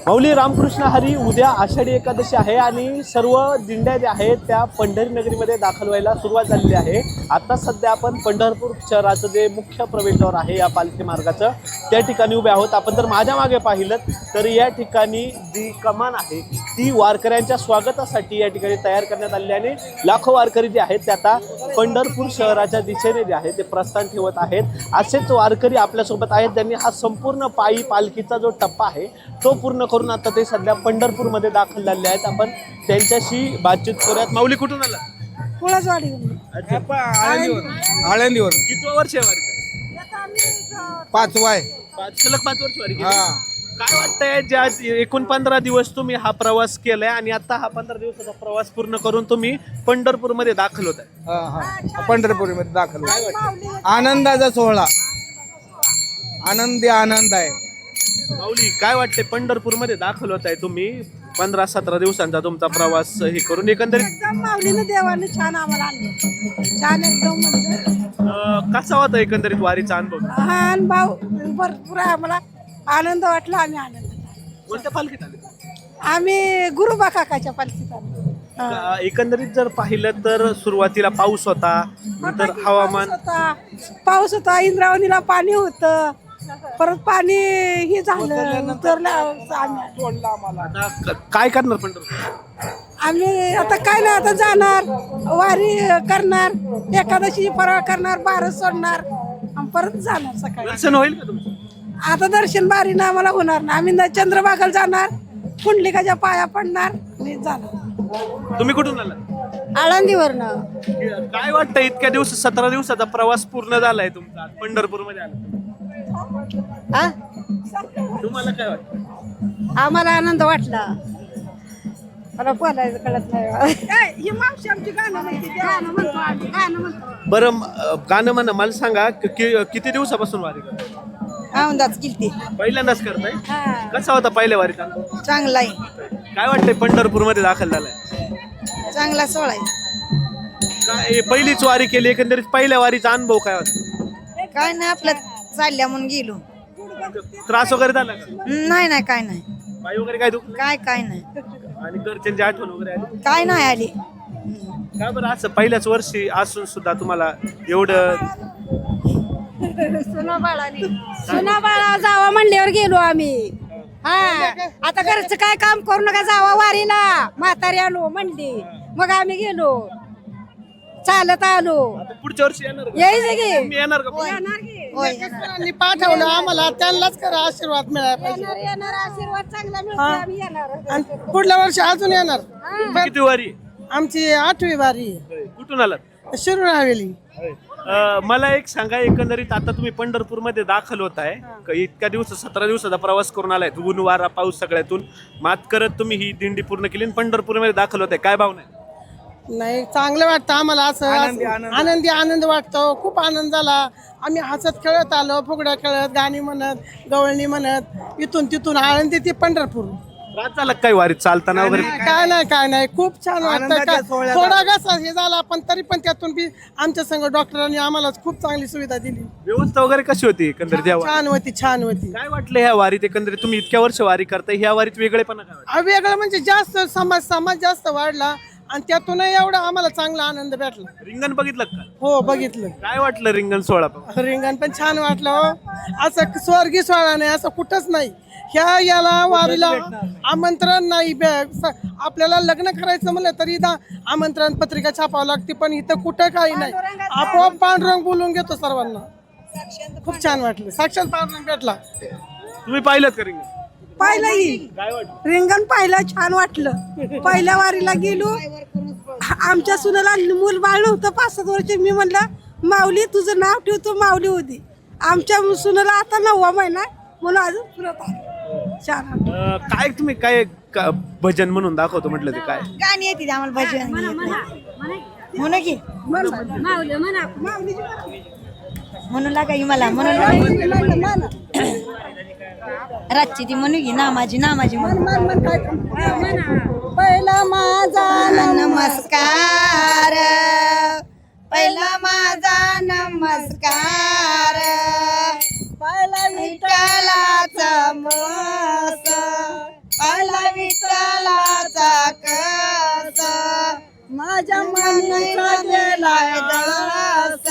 माऊली रामकृष्ण हरी, उद्या आषाढी एकादशी आहे आणि सर्व दिंड्या ज्या आहेत त्या पंढरी नगरीमध्ये दाखल व्हायला सुरुवात झालेली आहे. आता सध्या आपण पंढरपूर शहराचं जे मुख्य प्रवेशद्वार आहे या पालखी मार्गाचं त्या ठिकाणी उभे आहोत. आपण जर माझ्या मागे पाहिलं तर या ठिकाणी जी कमान आहे ती वारकऱ्यांच्या स्वागतासाठी या ठिकाणी तयार करण्यात आलेली आहे. लाखो वारकरी जे आहेत ते आता पंढरपूर शहराच्या दिशेने जे आहे ते प्रस्थान ठेवत आहेत. असेच वारकरी आपल्यासोबत आहेत ज्यांनी हा संपूर्ण पायी पालखीचा जो टप्पा आहे तो पूर्ण करून आता ते सध्या पंढरपूरमध्ये दाखल झालेले आहेत. आपण त्यांच्याशी बातचीत करूयात. माऊली कुठून आला? कुळासवाडी. आळंदीवर किती वर्ष आहे वारी? 5 वाय. सलग 5 वर्ष वारी केली. काय वाटतंय ज्या एकूण 15 दिवस तुम्ही हा प्रवास केलाय आणि आता हा 15 दिवसाचा प्रवास पूर्ण करून तुम्ही पंढरपूरमध्ये दाखल होत आहे? पंढरपूरमध्ये दाखल होतो. आनंदाचा सोहळा, आनंदी आनंद आहे. माऊली काय वाटते पंढरपूरमध्ये दाखल होत आहे तुम्ही 15-17 दिवसांचा तुमचा प्रवास हे करून एकंदरीत एकदम माऊलीनं देवाने छान आम्हाला आणलं. छान एकदम म्हणजे कसा होता एकंदरीत वारीचा अनुभव? हा अनुभव भरपूर आहे. आम्हाला आनंद वाटला. आम्ही आनंद कोणत्या पालखीत आले? आम्ही गुरुबा काकाच्या पालखीत आलो. एकंदरीत जर पाहिलं तर सुरुवातीला पाऊस होता, नंतर हवामान पाऊस होता, इंद्रावणीला पाणी होतं, परत पाणी हे झालं उतरलं. आता काय करणार पंढरपूर? आम्ही आता काय नाही, आता जाणार वारी करणार, एकादशी फराळ करणार, बारस सोडणार आणि परत जाणार सकाळी. दर्शन होईल का तुमचं? आता दर्शन बारीनं आम्हाला होणार ना. आम्ही चंद्रभागाला जाणार, पुंडलिकाच्या पाया पडणार आणि जाणार. तुम्ही कुठून आला? आळंदीवरनं. काय वाटतं इतक्या दिवस 17 दिवसाचा प्रवास पूर्ण झालाय तुमचा, पंढरपूरमध्ये आला, हा? तुम्हाला काय वाटतं? आम्हाला आनंद वाटला. मला बोलायचं कळत नाही. बरं गाणं म्हणा, मला सांगा किती दिवसापासून वारी करताय? आनंदाच किती पहिल्यांदाच करताय? कसा होता पहिल्या वारीचा अनुभव? चांगला आहे. काय वाटतंय पंढरपूरमध्ये दाखल झालाय? चांगला सोहळा आहे. काय पहिलीच वारी केली, एकंदरीत पहिल्या वारीचा अनुभव काय होता? काय नाही, आपलं चालल्या म्हणून गेलो. त्रास वगैरे झाला का? नाही नाही, काय नाही, पाय वगैरे काय दुखलं? काय नाही, आणि घरच्यांची आठवण वगैरे आली? काय नाही आली. काय बरं असं पहिल्याच वर्षी असून सुद्धा तुम्हाला एवढं? सुना बाळा जावा म्हणल्यावर गेलो आम्ही. हा, आता घरचं काय काम करू नका, जावा वारीला. म्हातारी आलो म्हणली, मग आम्ही गेलो, चालत आलो. आता पुढच्या वर्षी येणार का? यायचं की तुम्ही येणार का? पाठवलं आम्हाला, त्यांनाच करा आशीर्वाद मिळाला. येणार आशीर्वाद चांगला मिळतो, आम्ही येणार. पुढल्या वर्षी अजून येणार. किती वारी? आमची 8वी वारी. कुठून आलात? शिरूर हवेली. मला एक सांगा, एकंदरीत आता तुम्ही पंढरपूरमध्ये दाखल होत आहे, इतक्या दिवस 17 दिवसाचा प्रवास करून आलाय, ऊन वारा पाऊस सगळ्यातून मात करत तुम्ही ही दिंडी पूर्ण केली आणि पंढरपूरमध्ये दाखल होत आहे, काय भावना आहे? नाही, चांगलं वाटतं आम्हाला. असं आनंदी आनंद वाटतो. खूप आनंद झाला. आम्ही हसत खेळत आलो, फुगड्या खेळत, गाणी म्हणत, गवळणी म्हणत, इथून तिथून आळंदी ते पंढरपूर. त्रास झाला काही वारीत चालताना वगैरे? काय नाही, खूप छान वाटतं. थोडा घसा हे झाला, पण तरी पण त्यातून बी आमच्या संघ डॉक्टरांनी आम्हाला खूप चांगली सुविधा दिली. व्यवस्था वगैरे कशी होती एकंदरीत? छान होती. काय वाटलं ह्या वारीत एकंदरीत? तुम्ही इतक्या वर्ष वारी करताय, ह्या वारीत वेगळेपणा काय वाटतं? वेगळं म्हणजे जास्त समाज जास्त वाढला आणि त्यातूनही एवढा आम्हाला चांगला आनंद भेटला. रिंगण बघितलं का? हो, बघितलं. काय वाटलं रिंगण सोहळा? रिंगण पण छान वाटलं. हो, असं स्वर्गीय सोहळा नाही, असं कुठंच नाही. याला वारीला आमंत्रण नाही. आपल्याला लग्न करायचं म्हणलं तरी आमंत्रण पत्रिका छापावं लागते, पण इथं कुठं काही नाही. आपोआप पांडुरंग बोलून घेतो सर्वांना. खूप छान वाटलं. साक्षात पांडुरंग भेटला. तुम्ही पाहिलं का रिंगण? पाहिलंही काय वाटलं? रिंगण पाहिलं, छान वाटलं. पहिल्या वारीला गेलो, आमच्या सुनाला मूल बाळ नव्हतं, 5-7 वर्ष. मी म्हणलं, माऊली तुझं नाव ठेवतो, माऊली होती. आमच्या सुनाला आता 9वा महिना म्हणून अजून पुरत आहे. छान. काय तुम्ही काय भजन म्हणून दाखवतो म्हटलं ते काय? गाणी येते आम्हाला, भजन म्हणू की म्हणून लागा की मला म्हणून रातची ती म्हणू की नामाजी पहिला माझा नमस्कार, पहिला माझा नमस्कार, पहिला विठ्ठलाचा मस, माझ्या मनीचा गेलाय आळस,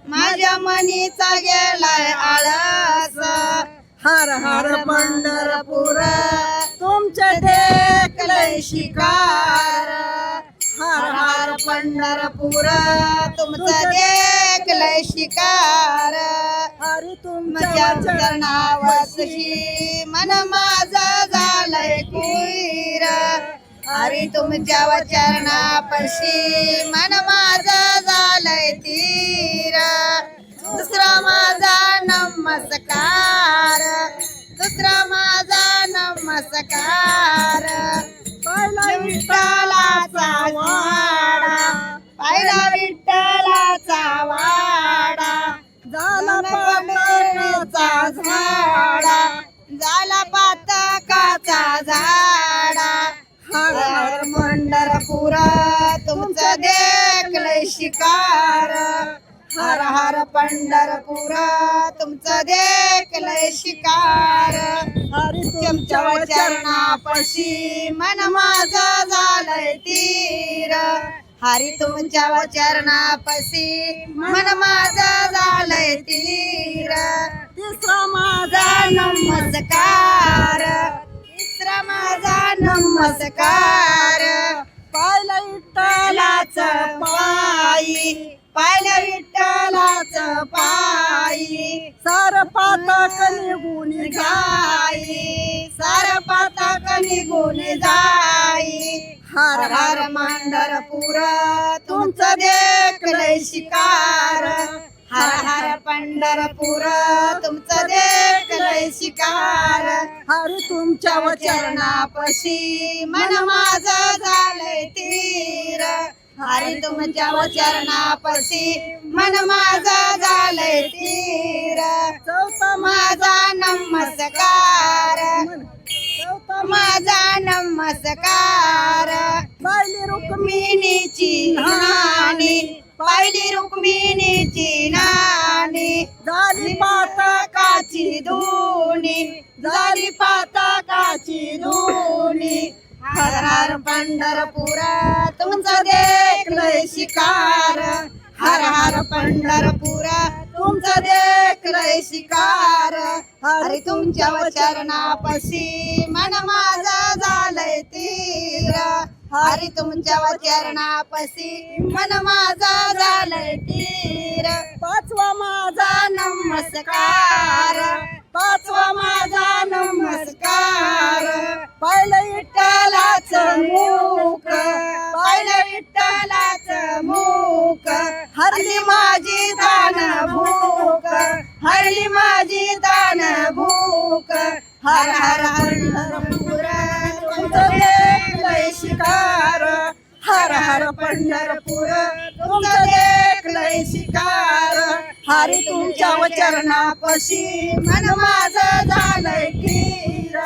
माझ्या मनीचा गेलाय आळस. हर हर पंढरपूर तुमचे टेकलय शिकार, हर हर पंढरपूर तुमचं देखलय शिकार. हरी तुमच्या चरणावरशी मन माझं झालंय कुईर, हरी तुमच्या चरणापाशी मन माझं झालंय तीर. दुसरा माझा नमस्कार, दुसरा माझा नमस्कार. पहिला विठ्ठलाचा वाडा, पहिला विठ्ठलाचा वाडा. झाला पातकाचा झाडा, झाला पातकाचा झाडा. हर हर पंढरपूर तुमचं देखलय शिकार, हर हर पंढरपूर तुमचं देखलय शिकार. हरी तुमच्या चरणापाशी मन माझं झालंय तीर, हरी तुमच्या चरणापाशी मन माझं झालंय तीर. तिसरा माझा नमस्कार, तिसरा माझा नमस्कार. पाहिलं विठ्ठलाचं पायी, पाहिलं विठ्ठलाचं पायी. सार पातक निघून जाई, सार पातक निघून जाई. हर हर पंढरपूर तुमचं देखलय शिकार, हर हर पंढरपूर तुमचं देखलय शिकार. हरी तुमच्या चरणापाशी मन माझं झालंय तीर, हरी तुमच्या चरणापाशी मन माझं झालंय तीर. चौथा माझा नमस्कार, चौथा माझा नमस्कार. पहिली रुक्मिणीची नानी, पहिली रुक्मिणीची नानी. झाली पातकाची धुनी, झाली पातकाची धुनी. हर हर पंढरपूर तुमचं देखलय शिकार, हर हर पंढरपूर तुमचं देखलय शिकार. हरी तुमच्या चरणापाशी मन माझं झालंय तीर, हरी तुमच्या चरणापाशी मन माझं झालंय तीर. पाचवा माझा नमस्कार, पाचवा माझा नमस्कार. पहिलं विठ्ठलाचं मुख, पहिलं विठ्ठलाचं मुख. हरली माझी दान भूक, हरली माझी दान भूक. हर हर पंढरपूर तुमचं देखलय शिकार, हर हर पंढरपूर तुमचं देखलय शिकार. हरी तुमच्या चरणापाशी मन माझं झालंय तीर,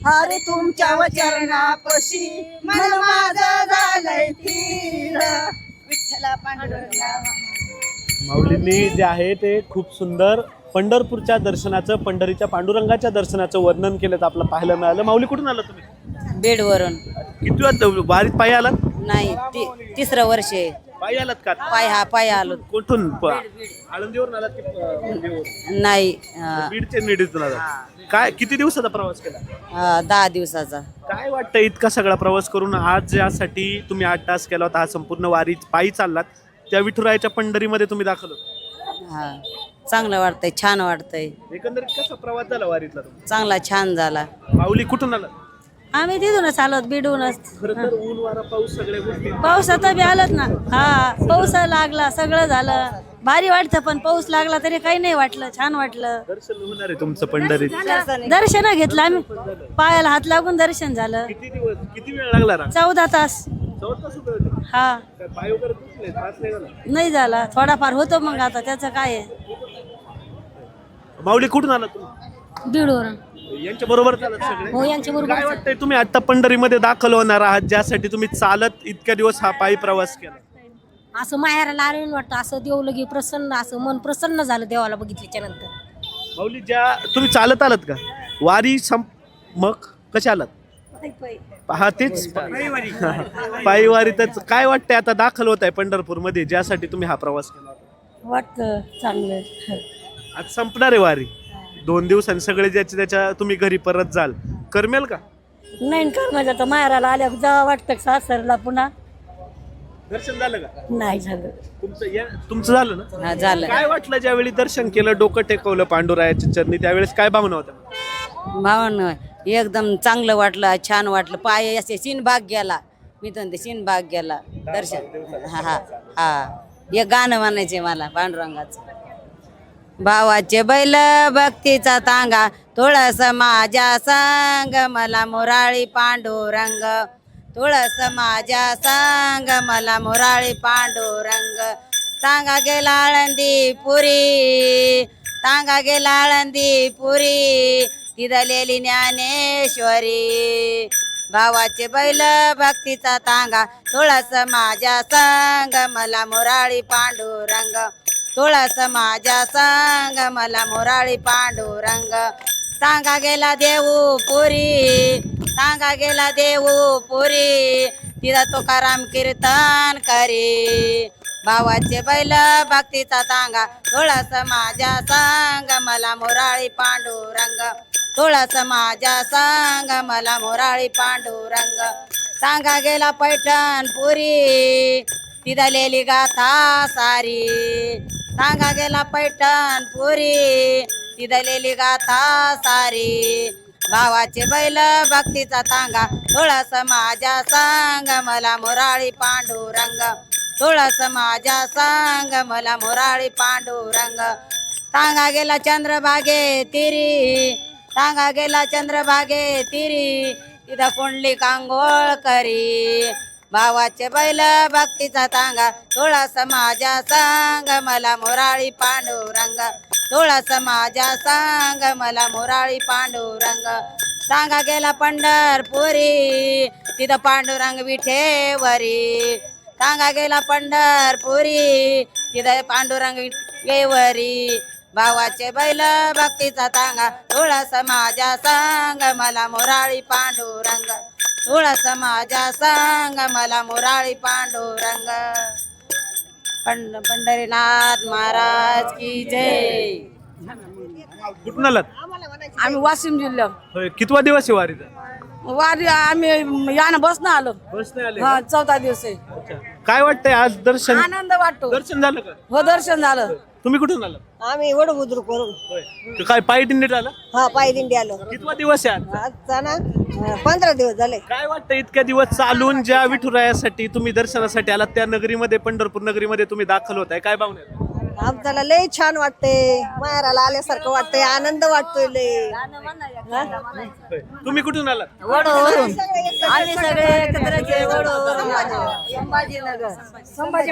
हरी तुमच्या चरणापाशी मन माझं झालंय तीर. विठ्ठला पांडुरंगा. माऊलींनी जे आहे ते खूप सुंदर पंढरपूरच्या दर्शनाचं, पंढरीच्या पांडुरंगाच्या दर्शनाचं वर्णन केलं आपलं पाहायला मिळालं. माऊली कुठून आला तुम्ही? बेडवरून. किती वारीत पायी आलात? नाही, तिसरं वर्ष आहे. पायी आलात का? पाय आलो. कुठून? आळंदीवरून आलात की पुण्यावरून? नाही, बीडचे निडीतून आलात. काय किती दिवसाचा प्रवास केला? 10 दिवसाचा. काय वाटतं इतका सगळा प्रवास करून आज ज्यासाठी तुम्ही 8 तास केला होता, हा संपूर्ण वारी पायी चाललात, त्या विठुरायाच्या पंढरीमध्ये तुम्ही दाखल होता? हा, चांगलं वाटतंय, छान वाटतंय. एकंदरीत कसा प्रवास झाला वारीतला तुमचा? चांगला छान झाला. माऊली कुठून आला? आम्ही तिथूनच आलोत, बिडूनच. खरं तर ऊन वारा पाऊस सगळ्या गोष्टी. पाऊस आता बी आलोत ना. हा, पाऊस लागला, सगळं झालं, भारी वाटतं. पण पाऊस लागला तरी काही नाही वाटलं, छान वाटलं. दर्शन होणार आहे तुमचं पंढरीत? दर्शन घेतलं आम्ही, पायाला हात लागून दर्शन झालं. किती वेळ लागला ना? 14 तास. 14 तास होते? हा, काय पाय वगैरे दुखले? त्रास नाही झाला? नाही झाला, थोडाफार होतो. मग आता त्याचं काय आहे. माऊली कुठून आला तुम्ही? बीडवरून. यांच्या बरोबर चालत सगळे? हो, यांच्या बरोबर. काय वाटतंय तुम्ही आता पंढरीमध्ये दाखल होणार आहात, ज्यासाठी तुम्ही चालत इतक्या दिवस हा पायी प्रवास केला? असं माहेराला आलेलं वाटतं, असं देव लगे प्रसन्न, असं मन प्रसन्न झालं देवाला बघितल्याच्या नंतर. माऊली, तुम्ही चालत आलात का वारी? मग कशा आलात? हा तेच पायीवारीतच काय वाटतंय आता दाखल होत आहे पंढरपूर मध्ये ज्यासाठी तुम्ही हा प्रवास केला होता? वाटतं चांगलं. आज संपणार आहे वारी 2 दिवसांनी सगळे ज्याच्या त्याच्या तुम्ही घरी परत जाल करमेल का? नाही करणार आता माहेराला आल्या जा वाटतं सासरला पुन्हा दर्शन झालं का? नाही झालं. तुमचं झालं ना? झालं. काय वाटलं ज्यावेळी दर्शन केलं डोकं टेकवलं पांडुरायाच्या चरणी त्यावेळेस काय भावना होत्या? भावना एकदम चांगलं वाटलं, छान वाटलं. पाय असे भाग गेला, मी तर म्हणते भाग गेला दर्शन. हा हा हा हे गाणं म्हणायचे मला पांडुरंगाचं. भावाचे बैल भक्तीचा तांगा तुळस माझ्या सांग मला मुराळी पांडुरंग. तुळस माझ्या सांग मला मुराळी पांडुरंग. तांगा गेला आळंदी पुरी, तांगा गेला आळंदी पुरी, तिथलेली ज्ञानेश्वरी. भावाचे बैल भक्तीचा तांगा तुळस माझ्या सांग मला मुराळी पांडुरंग. तुळस माझ्या सांग मला मुराळी पांडुरंग. तांगा गेला देऊ पुरी, तांगा गेला देऊ पुरी, तिथं तुकाराम कीर्तन करी. भावाचे बैल भक्तीचा तांगा तुळस माझ्या सांग मला मुराळी पांडुरंग. तुळस माझ्या सांग मला मुराळी पांडुरंग. तांगा गेला पैठण पुरी, तिथलेली गाथा सारी. तांगा गेला पैठण पुरी, तिथलेली गाथा सारी. भावाचे बैल भक्तीचा तांगा तुळस माझ्या सांग मला मुराळी पांडुरंग. तुळस माझ्या सांग मला मुराळी पांडुरंग. तांगा गेला चंद्रभागे तिरी, तांगा गेला चंद्रभागे तिरी, तिथं कुंडली कांगोळ करी. भावाचे बैल भक्तीचा तांगा तुळस माझ्या सांग मला मुराळी पांडुरंग. तुळस माझ्या सांग मला मुराळी पांडुरंग. तांगा गेला पंढरपुरी, तिथं पांडुरंग विठेवरी. तांगा गेला पंढरपुरी, तिथं पांडुरंग विठेवरी. भावाचे बैल भक्तीचा तांगा तुळस माझ्या सांग मला मुराळी पांडुरंग. तुळस माझ्या सांग मला मुराळी पांडुरंग. पंढरीनाथ महाराज की जय. कुठून आलात? आम्ही वाशिम जिल्हा होय, कितवा दिवस आहे वारीचा? वारी आम्ही यानं बसणं आलो. बस नाही आले हा 14 दिवस आहे. अच्छा. काय वाटतंय आज दर्शन आनंद वाटतो. दर्शन झालं का? हो दर्शन झालं. तुम्ही कुठून आला? आम्ही वडबुद्रुक करून होय. काय पायी दिंडीत आला? हा पायी दिंडी आलो. कितवा दिवस आहे आज? आजचा ना 15 दिवस झाले. काय वाटतं इतक्या दिवस चालून ज्या विठुरायासाठी तुम्ही दर्शनासाठी आलात त्या नगरीमध्ये पंढरपूर नगरीमध्ये तुम्ही दाखल होताय काय भावना आहे? आमच्याला लय छान वाटते, माहेराला आल्यासारखं वाटतंय, आनंद वाटतोय लय. होय. तुम्ही कुठून आलात? वडोवरून आम्ही सगळे एकत्र वडोवरून संभाजीनगर. संभाजी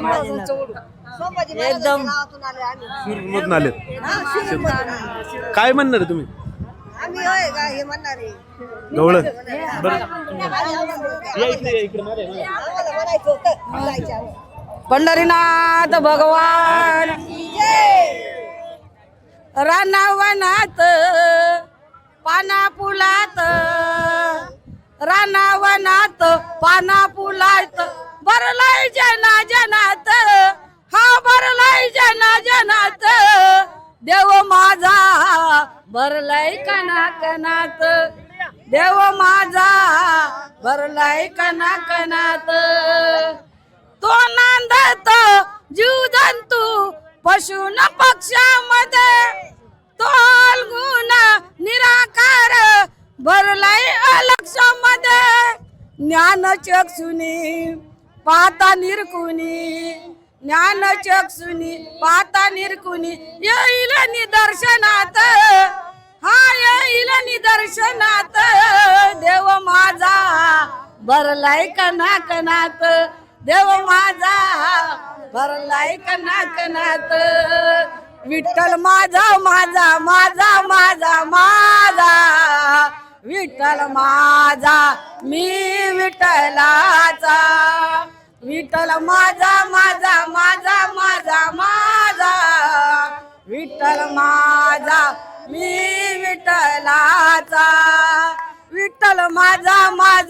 एकदम गावातून आले आम्ही. मधून आलेत. काय म्हणणार आहे तुम्ही? आम्ही होय का हे म्हणणार आहे. गवळण बरं या इकडे, या इकडे. आम्हाला म्हणायचं होतं जायचं आम्ही. पंढरीनाथ भगवान रानावनात पाना फुलात, रानावनात पाना फुलात भरलाय जना जनात. हा भरलाय जना जनात. देव माझा भरलाय कना कनात. देव माझा भरलाय कना कनात. तो नांदत जीव जंतू पशु न पक्षामध्ये, तो अलगुण निराकार भरलाय अलक्षामध्ये. ज्ञान चक्षुनी पाहता निरकुनी, ज्ञान चक्षुनी पाहता निरकुनी येईल निदर्शनात. हा येईल निदर्शनात. देव माझा भरलाय कना कनात. देव माझा भरलाय कना कनात. विठ्ठल माझा माझा माझा माझा माझा. विठ्ठल माझा मी विठ्ठलाचा. विठ्ठल माझा माझा माझा माझा माझा. विठ्ठल माझा मी विठ्ठलाचा. विठ्ठल माझा माझा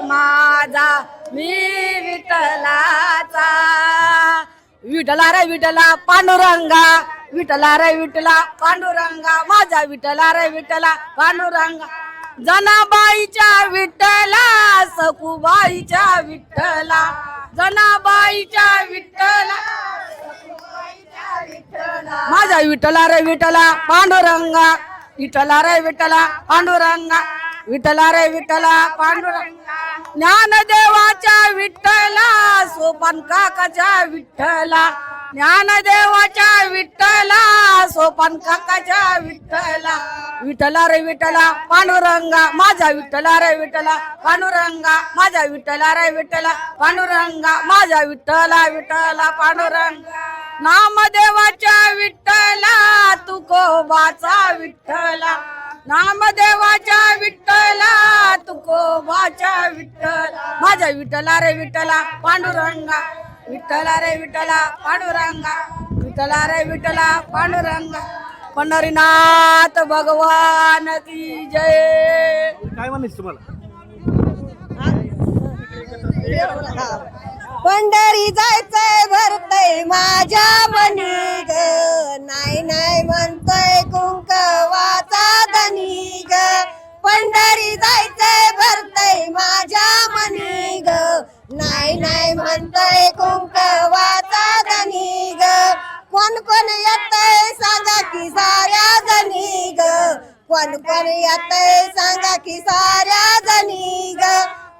माझा मी विठ्ठलाचा. विठ्ठला रे विठ्ठला पांडुरंगा, विठ्ठला रे विठ्ठला पांडुरंगा, माझा विठ्ठला रे विठ्ठला पांडुरंगा. जनाबाईच्या विठ्ठला, सखूबाईच्या विठ्ठला, जनाबाईच्या विठ्ठला, माझा विठ्ठला रे विठ्ठला पांडुरंगा, विठ्ठला रे विठ्ठला पांडुरंगा, विठ्ठला रे विठ्ठला पांडुरंगा. ज्ञानदेवाच्या विठ्ठला, सोपान काकाच्या विठ्ठला, ज्ञानदेवाच्या विठ्ठला, सोपान काकाच्या विठ्ठला, विठ्ठला रे विठ्ठला पांडुरंगा, माझा विठ्ठला रे विठ्ठला पांडुरंगा, माझा विठ्ठला रे विठ्ठला पांडुरंगा, माझा विठ्ठला विठ्ठला पांडुरंगा. नामदेवाच्या विठ्ठला, तुकोबाचा विठ्ठला, नामदेवाच्या विठ्ठला, तुकोबाच्या विठ्ठला, माझा विठ्ठला रे विठ्ठला पांडुरंगा, विठ्ठला रे विठ्ठला पांडुरंगा, विठ्ठला रे विठ्ठला पांडुरंगा. पंढरीनाथ भगवान की जय. काय म्हणायचं तुम्हाला? पंढरी जायचंय भरतय माझ्या मनी ग, नाही नाही म्हणतोय कुंकवाचा धनी ग. पंढरी जायचंय भरतय माझ्या मनी ग, नाही नाही म्हणतोय कुंकवाचा धनी ग. कोण कोण येतंय सांगा की साऱ्या जणी ग, कोण कोण येतंय सांगा की साऱ्या जणी ग.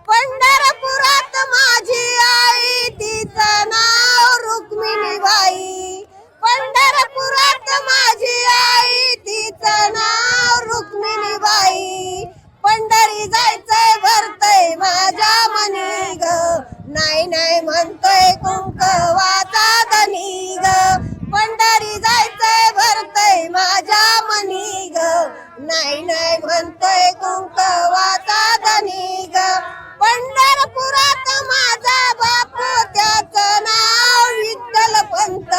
पंढरपुरात माझी आई, तिचं नाव रुक्मिणीबाई. पंढरपुरात माझी आई, तिचं नाव रुक्मिणीबाई. पंढरी जायचंय भरतय माझ्या मनी ग, नाही नाही म्हणतोय कुंकवाचा धनी ग. पंढरी जायचंय भरतय माझ्या मनी ग, नाही नाही म्हणतोय कुंकवाचा धनी ग. पंढरपुरात माझा बापू, त्याचं नाव विठ्ठलपंत.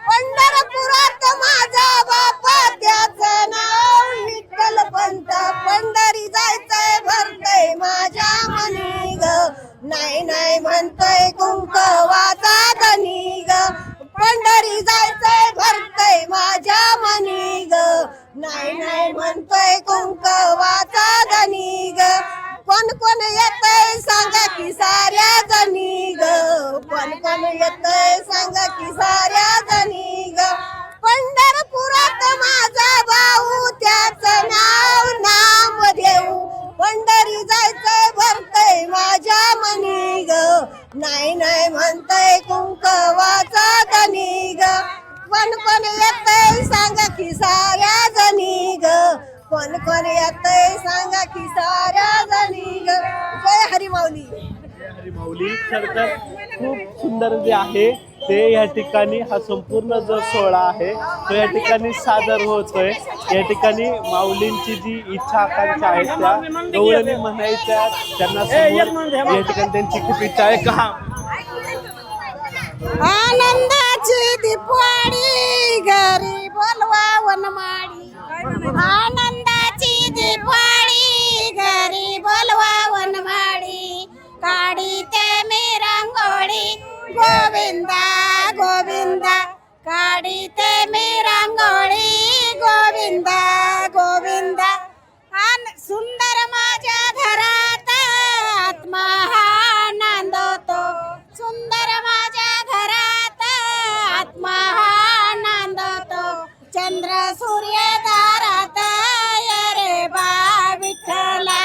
पंढरपुरात माझा बापा, त्याचं नाव विठ्ठलपंत. पंढरी जायचंय भरतय माझ्या मनी ग, नाही नाही म्हणतोय कुंकवाचा धनी ग. पंढरी जायचंय भरतय माझ्या मनी ग, नाही नाही म्हणतोय कुंकवाचा धनी ग. कोण कोण येतंय सांगा की साऱ्या जणी ग, कोण कोण येतंय सांगा की साऱ्या जणी ग. पंढरपुरात माझा भाऊ, त्याचं नाव नामदेव. पंढरी जायचंय भरतय माझ्या मनी ग, नाही नाही म्हणतंय कुंकवाचा धनी ग. कोण कोण येतंय सांगा की साऱ्या जणी ग, कोण कोण येतंय सांगा की साऱ्या जणी ग. जय हरी माऊली. हरी माऊली. खर तर खूप सुंदर जे आहे ते या ठिकाणी हा संपूर्ण जो सोहळा आहे तो या ठिकाणी सादर होतोय. या ठिकाणी माऊलींची जी इच्छा आकांक्षा आहेत त्या गवळणी म्हणायच्या त्यांना समोर या ठिकाणी त्यांची खूप इच्छा आहे का आनंदाची दिपवाडी, घरी बोलवा वनमाडी. आनंदाची दिपवाडी, घरी बोलवा वनमाडी. काढी ते मी रांगोळी, गोविंदा गोविंदा. काढी ते मी रांगोळी, गोविंदा गोविंदा. सुंदर माझ्या घरात आत्मा हा नांदतो, सुंदर माझ्या घरात आत्मा हा नांदतो. चंद्र सूर्य दारात ये रे बा विठ्ठला,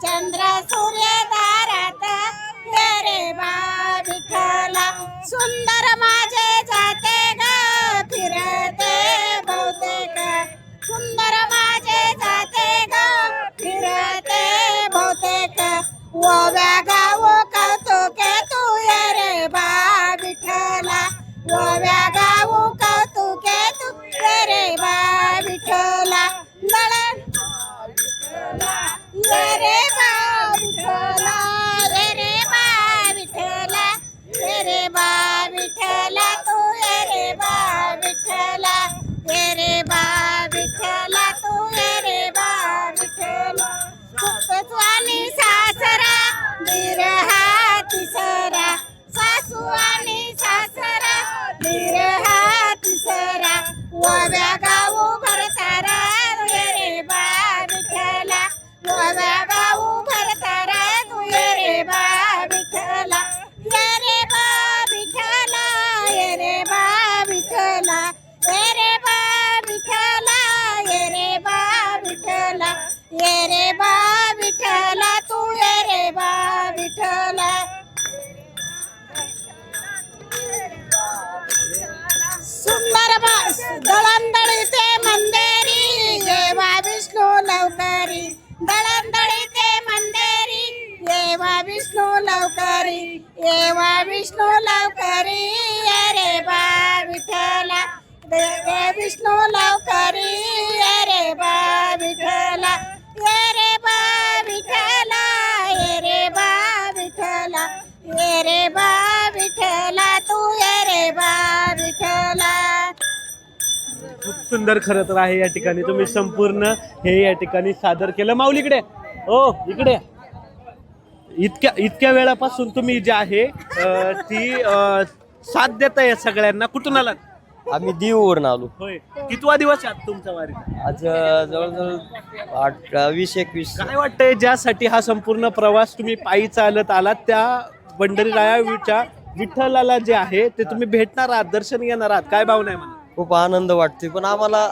चंद्र सूर्य दारात ये रे बा विठ्ठला. सुंदर माझे जाते ग फिरते बहुतेक, सुंदर माझे जाते ग फिरते बहुतेक. ओव्या गाव कौतुके तू ये रे बा विठ्ठला, ओव्या गाव कौतुके तू ये रे बा विठ्ठला. ये रे बा विठ्ठला, ये रे बा विठ्ठला, ये रे बा विठ्ठला तू ये रे बा विठ्ठला, ये रे बा विठ्ठला तू ये रे बा विठ्ठला. सुखस्वामी सासरा ये रे बा विठ्ठला तू ये रे बा विठ्ठला. सुंदर दळणदळीते मंदिरी येवा विष्णू लवकरी. दळणदळीते मंदिरी येवा विष्णू लवकरी. येवा विष्णू लवकरी ये रे बा विठ्ठला. ये विष्णू लवकरी ये रे बा विठ्ठला. ये रे बा विठ्ठला. ये रे बा विठ्ठला. ये रे बा विठ्ठला तू ये रे बा विठ्ठला. खूप सुंदर खरं तर आहे या ठिकाणी तुम्ही संपूर्ण हे या ठिकाणी सादर केलं. माऊलीकडे हो इकडे इतक्या वेळापासून तुम्ही जे आहे ती साथ देताय सगळ्यांना. कुठून आलात? आम्ही दीववरून आलो. होय, कितवा दिवस आहे तुमचा वारी? आज जवळजवळ 20-21. काय वाटतंय ज्यासाठी हा संपूर्ण प्रवास तुम्ही पायी चालत आलात त्या पंढरीरायाच्या विठ्ठलाला जे आहे ते तुम्ही भेटणार आहात, दर्शन घेणार आहात, काय भावना आहे मला? खूप आनंद वाटतोय, पण आम्हाला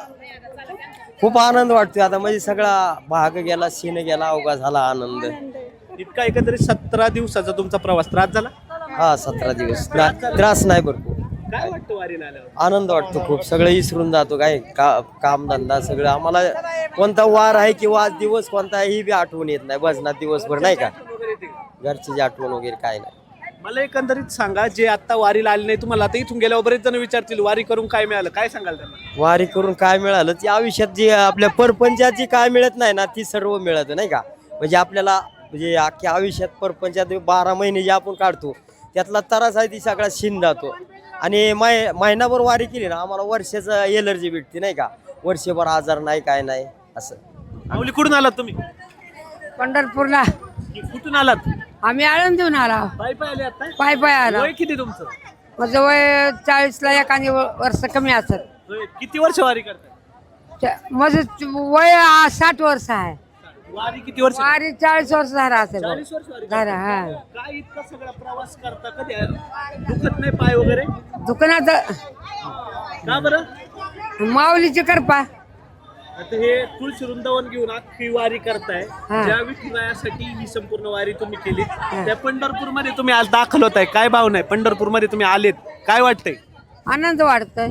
खूप आनंद वाटतोय आता. म्हणजे सगळा भाग गेला, सीन गेला, अवघा झाला आनंद. इतका एकंदरीत 17 दिवसाचा तुमचा प्रवास. त्रास झाला? हा 17 दिवस त्रास नाही भरपूर. काय वाटतं वारीला आल्यावर? आनंद वाटतो खूप. सगळं विसरून जातो, काय कामधंदा सगळं. आम्हाला कोणता वार आहे किंवा आज दिवस कोणता ही बी आठवण येत नाही. भजनात दिवसभर नाही का, घरची आठवण वगैरे काय नाही. मला एकंदरीत सांगा, जे आता वारीला आले नाही तुम्हाला आता इथून गेल्यावर बरेच जण विचारतील वारी करून काय मिळालं, काय सांगाल त्यांना? वारी करून काय मिळालं, ती आयुष्यात जी आपल्या परपंचाची काय मिळत नाही ना ती सर्व मिळत नाही का. म्हणजे आपल्याला म्हणजे अख्ख्या आयुष्यात परपंचात 12 महिने जे आपण काढतो त्यातला तरास आहे ती सगळा शिन जातो. आणि महिनाभर वारी केली ना आम्हाला वर्षाचं एलर्जी भेटते नाही का. वर्षभर आजार नाही काय नाही असं. माऊली कुठून आलात तुम्ही? पंढरपूरला. कुठून आलात? आम्ही आळंदीहून आला. पायी पाय आले आता? पाय आला. वय किती तुमचं? माझं वय 40ला एखादी वर्ष कमी असत. होय, किती वर्ष वारी करताय? माझं वय 60 वर्ष आहे. वारी किती वर्ष? वारी 40 वर्ष झाला असेल. 40 वर्ष वारी झाला हा. काय इतका सगळा प्रवास करता, कधी दुखत नाही पाय वगैरे? दुकानात का बरं? माऊलीची कृपा. आता हे तुळशी वृंदावन घेऊन अख्खी वारी करताय. ज्या विठुरायासाठी ही संपूर्ण वारी तुम्ही केली त्या पंढरपूर मध्ये तुम्ही आज दाखल होताय, काय भावना आहे? पंढरपूर मध्ये तुम्ही आलेत, काय वाटतंय? आनंद वाटतोय.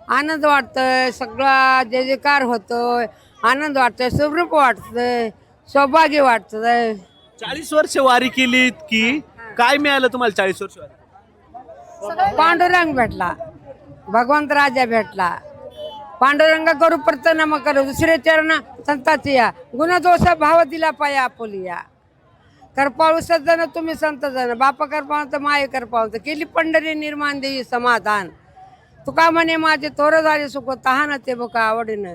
आनंद वाटतोय. सगळा जे जे कार होतोय. आनंद वाटतोय. सुखरूप वाटतंय. सौभाग्य वाटतंय. 40 वर्ष वारी केली की काय मिळालं तुम्हाला 40 वर्ष वारी? पांडुरंग भेटला. भगवंत राजा भेटला. पांडुरंग करू प्रतनाम करू दुसरे चरण संताची या गुणदोष भाव दिला पाया आपुलिया. करपाळू सज्जन तुम्ही संत जन बापा करपावंत माये करपावंत केली पंढरी निर्माण देवी समाधान. तुका म्हणे माझे थोर झाले सुख तहान ते बुका आवडीनं.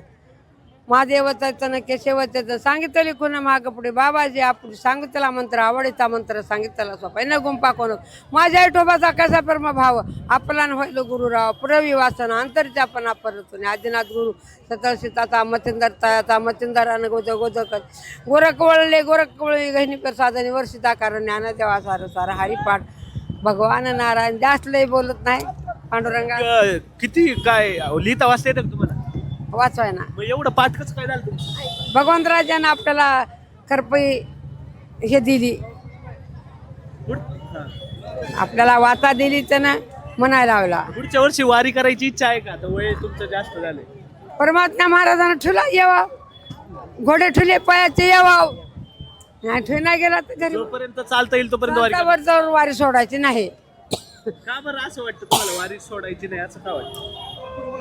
महादेव चैतन्य केशव चैतन्य सांगितले कुणा माग पुढे बाबाजी आपण सांगितला मंत्र आवडीचा मंत्र सांगितला सोपा न गुंपा कोण माझ्या विठोबाचा कसा परम भाव आपला व्हायलो गुरुराव पुरवी वासन अंतरच्या पण परतून आदिनाथ गुरु सतळ सीताचा मतिंदर तयाचा मतिंदर अन गोद गोदकर गोरखवळले गोरखवळी गहिनीकर साधनी वर्षिता कारण ज्ञानदेवा सार सार हरिपाठ भगवान नारायण जास्त लय बोलत नाही. पांडुरंगा किती काय लिहिता वाचता येतं तुम्हाला? वाचवाय ना. मग एवढं पाठ कसं काय झालं तुमचं? भगवंत राजानं आपल्याला करपई हे दिली, आपल्याला वाता दिली त्यानं म्हणायला लावला. पुढच्या वर्षी वारी करायची इच्छा आहे का? आता वय तुमचं जास्त झालंय. परमात्मा महाराजांना ठुला यावा घोडे ठुले पायाचे यावा नाही ठुले नाही गेला तर घरी जोपर्यंत चालता येईल तोपर्यंत वारी करा. वरच्यावर वारी सोडायची नाही. का बरं असं वाटतं तुम्हाला वारी सोडायची नाही असं का वाटतं?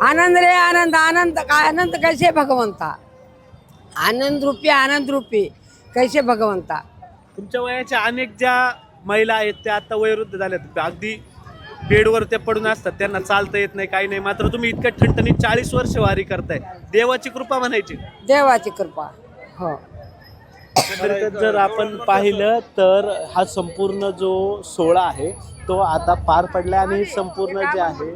आनंद रे आनंद. आनंद काय आनंद कैसे भगवंता. आनंद रूपी कैसे भगवंता. तुमच्या वयाच्या अनेक ज्या महिला आहेत त्या आता वयोवृद्ध झाल्यात, अगदी बेडवर ते पडून असतात, त्यांना चालता येत नाही काही नाही, मात्र तुम्ही इतक्या ठणठणीत 40 वर्ष वारी करताय. देवाची कृपा म्हणायची. देवाची कृपा. हो. जर आपण पाहिलं तर हा संपूर्ण जो सोहळा आहे तो आता पार पडला आणि संपूर्ण जे आहे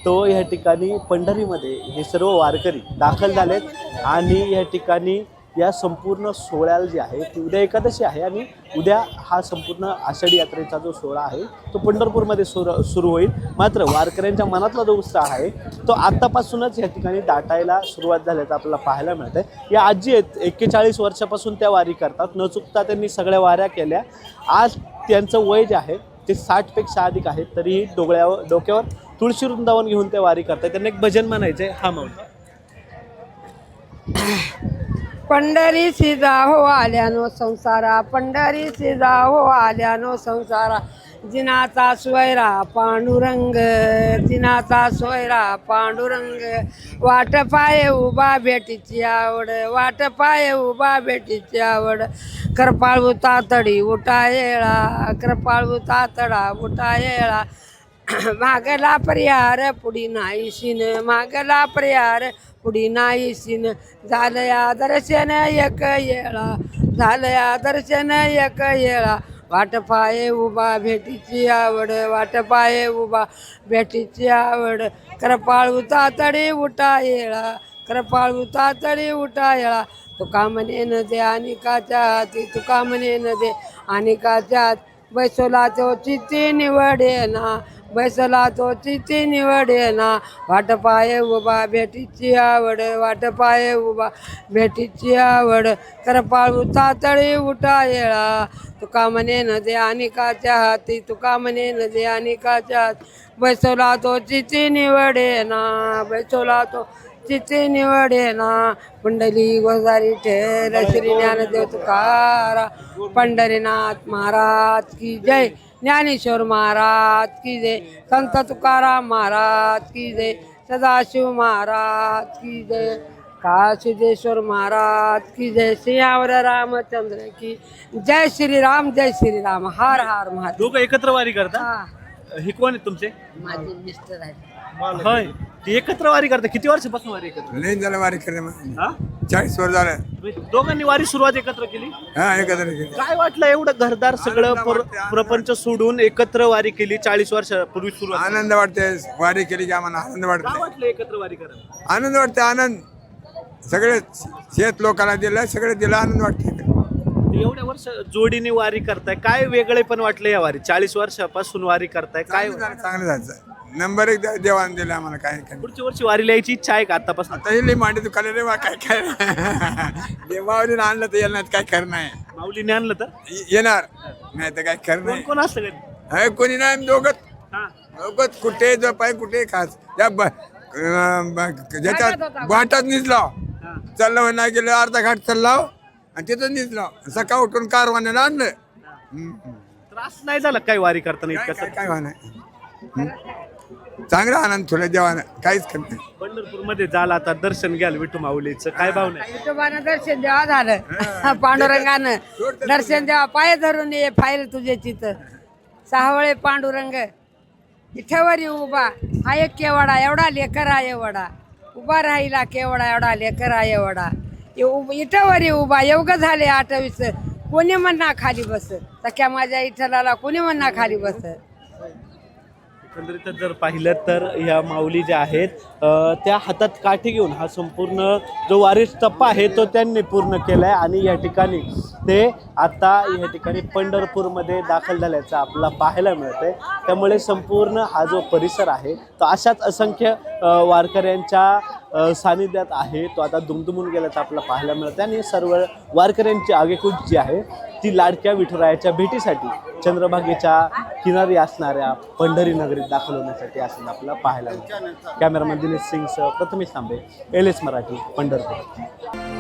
तो या ठिकाणी पंढरीमध्ये हे सर्व वारकरी दाखल झालेत आणि या ठिकाणी या संपूर्ण सोहळ्याला जी आहे ती उद्या एकादशी आहे आणि उद्या हा संपूर्ण आषाढी यात्रेचा जो सोहळा आहे तो पंढरपूरमध्ये सुरू होईल. मात्र वारकऱ्यांच्या मनातला जो उत्साह आहे तो आत्तापासूनच या ठिकाणी दाटायला सुरुवात झाल्याचं आपल्याला पाहायला मिळतं आहे. या आजी आहेत, 41 वर्षापासून त्या वारी करतात. न चुकता त्यांनी सगळ्या वाऱ्या केल्या. आज त्यांचं वय जे आहे ते 60पेक्षा अधिक आहे, तरीही डोक्यावर तुळशी वृंदावन घेऊन ते वारी करतात. त्यांना एक भजन म्हणायचं आहे. हा म्हणून पंढरी सिजा हो आल्यानो संसारा, पंढरी सिजा हो आल्यानो संसारा, जिनाचा सोयरा पांडुरंग, जिनाचा सोयरा पांडुरंग, वाट पाय उभा भेटीची आवड, वाट पाय उभा भेटीची आवड, कृपाळू तातडी उठा येळा, कृपाळू तातडा उठा येळा, मागला परिहार पुढी नाही शिन, मागला परिहार पुढी नाही शिन, झालं या दर्शन एक येळा, झालं या दर्शन एक येळा, वाट पाये उभा भेटीची आवड, वाट पाये उभा भेटीची आवड, कृपाळू तातडी उठा येळा, कृपाळू तातडी उठा येळा, तुका म्हणे न दे अनिकाच्या हाती, तुका म्हणे न दे अनिकाच्या हात, बैसोला तो चित्ती निवडे ना, बैसला तो चित्ती निवडे ना, वाट पाये उभा भेटीची आवड, वाट पाये उभा भेटीची आवड, कृपाळू तातडी उठा येळा, तुका म्हणे न दे अनिकाच्या हाती, तुका म्हणे न दे अनिकाच्या हात, बैसला तो चित्ती निवडे ना, बैसोला तो चित्ती निवडे ना, कुंडली गोजारी ठेर श्री ज्ञानदेव तुकाराम, पंढरीनाथ महाराज की जय, ज्ञानेश्वर महाराज की जय, संत तुकाराम महाराज की जय, सदाशिव महाराज की जय, काशीदेश्वर महाराज की जय, सियावर रामचंद्र की जय, श्रीराम जय श्रीराम, हर हर महादेव. दोघं एकत्र वारी करता. हे कोण आहेत तुमचे? माझे मिस्टर आहेत. होय, ते एकत्र वारी करता. किती वर्षापासून वारी एकत्र? लई झालं वारी केली हा? 40 वर्ष झालं. दोघांनी वारी सुरुवात एकत्र केली. हा एकत्र केली. काय वाटलं एवढं घरदार सगळं प्रपंच सोडून एकत्र वारी केली 40 वर्षापूर्वी सुरुवात? आनंद वाटते वारी केली की आम्हाला आनंद काय वाटते. वाटलं एकत्र वारी करायला? आनंद वाटते. आनंद सगळे शेत लोकांना दिलं, सगळे दिलं, आनंद वाटते. एवढ्या वर्ष जोडीने वारी करताय, काय वेगळे पण वाटलं या वारी? 40 वर्षापासून वारी करताय, काय चांगलं झालं. नंबर 1 देवाने दिला आम्हाला. काय काय पुढच्या वर्षी वारीला यायची इच्छा आहे का आतापासून? आता हे लई मांडी तू खाली रे वा, काय काय देवावरील आणलं तर येणार, काय खरं नाही. माऊलीने आणलं तर येणार नाही तर काय खरं नाही. कोण असतं घरी? हे कोणी नाही. आम्ही दोघंच कुठे जो पाय कुठे खास त्या ज्याच्यात वाटात निजला चाललं नाही गेलं, अर्धा घाट चालला आणि तिथं निजला. सकाळ उठून कारवान्याला आणलं. त्रास नाही झाला काय वारी करताना इतका? काय नाही. चांगला आनंद थोड्या देवानं, काहीच करत नाही. पंढरपूरमध्ये झाला आता दर्शन घ्याल विठू माऊलीचं, काय भावना आहे? विठोबानं दर्शन देवा झालं, पांडुरंगानं दर्शन देवा, पाय धरून ये फाईल तुझे चित्र, सहावळे पांडुरंग इठेवर उभा, हा एक केवडा एवढा लेकर आहे वडा, उभा राहिला केवडा एवढा लेकर आहे वडा, इठेवर उभा एवढं झाले 28, कोणी म्हणणार खाली बस, सख्या माझ्या इठलाला कोणी म्हणणार खाली बस. एकंदरीत जर पाहिलं तर ह्या माऊली ज्या आहेत त्या हातात काठी घेऊन हा संपूर्ण जो वारीस टप्पा आहे तो त्यांनी पूर्ण केला आहे आणि या ठिकाणी ते आता या ठिकाणी पंढरपूरमध्ये दाखल झाल्याचं आपल्याला पाहायला मिळतंय. त्यामुळे संपूर्ण हा जो परिसर आहे तो अशाच असंख्य वारकऱ्यांच्या सानिध्यात आहे, तो आता दुमदुमून गेल्याचं आपल्याला पाहायला मिळतं आणि सर्व वारकऱ्यांची आगेकूच जी आहे ती लाडक्या विठुरायाच्या भेटीसाठी चंद्रभागेच्या किनारी असणाऱ्या पंढरी नगरीत दाखल होण्यासाठी असं आपल्याला पाहायला मिळतं. कॅमेरामॅन दिनेश सिंगसह प्रथमेश तांबे, LS मराठी, पंढरपूर.